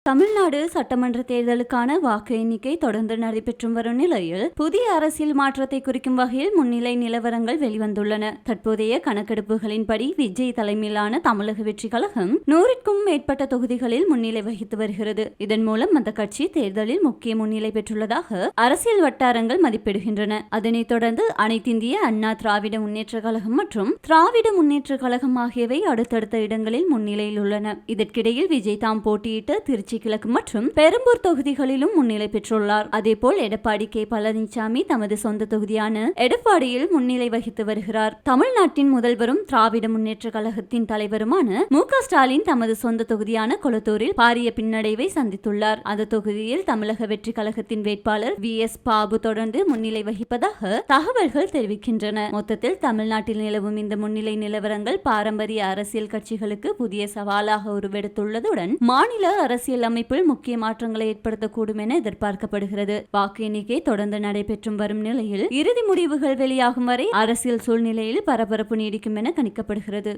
தமிழ்நாடு சட்டமன்ற தேர்தலுக்கான வாக்கு எண்ணிக்கை தொடர்ந்து நடைபெற்று வரும் நிலையில் புதிய அரசியல் மாற்றத்தை குறிக்கும் வகையில் முன்னிலை நிலவரங்கள் வெளிவந்துள்ளன. தற்போதைய கணக்கெடுப்புகளின்படி விஜய் தலைமையிலான தமிழக வெற்றி கழகம் 100க்கும் மேற்பட்ட தொகுதிகளில் முன்னிலை வகித்து வருகிறது. இதன் மூலம் அந்த கட்சி தேர்தலில் முக்கிய முன்னிலை பெற்றுள்ளதாக அரசியல் வட்டாரங்கள் மதிப்பிடுகின்றன. அதனைத் தொடர்ந்து அனைத்திந்திய அண்ணா திராவிட முன்னேற்ற கழகம் மற்றும் திராவிட முன்னேற்ற கழகம் ஆகியவை அடுத்தடுத்த இடங்களில் முன்னிலையில் உள்ளன. இதற்கிடையில் விஜய் தாம் போட்டியிட்ட திருச்சி கிழக்கு மற்றும் பெரம்பூர் தொகுதிகளிலும் முன்னிலை பெற்றுள்ளார். அதேபோல் எடப்பாடி கே பழனிசாமி தமது சொந்த தொகுதியான எடப்பாடியில் முன்னிலை வகித்து வருகிறார். தமிழ்நாட்டின் முதல்வரும் திராவிட முன்னேற்ற கழகத்தின் தலைவருமான மு.க. ஸ்டாலின் தமது சொந்த தொகுதியான கொளத்தூரில் பாரிய பின்னடைவை சந்தித்துள்ளார். அந்த தொகுதியில் தமிழக வெற்றி கழகத்தின் வேட்பாளர் V.S. பாபு தொடர்ந்து முன்னிலை வகிப்பதாக தகவல்கள் தெரிவிக்கின்றன. மொத்தத்தில் தமிழ்நாட்டில் நிலவும் இந்த முன்னிலை நிலவரங்கள் பாரம்பரிய அரசியல் கட்சிகளுக்கு புதிய சவாலாக உருவெடுத்துள்ளதுடன் மாநில அரசியல் அமைப்பில் முக்கிய மாற்றங்களை ஏற்படுத்தக்கூடும் என எதிர்பார்க்கப்படுகிறது. வாக்கு எண்ணிக்கை தொடர்ந்து நடைபெற்றும் வரும் நிலையில் இறுதி முடிவுகள் வெளியாகும் வரை அரசியல் சூழ்நிலையில் பரபரப்பு நீடிக்கும் என கணிக்கப்படுகிறது.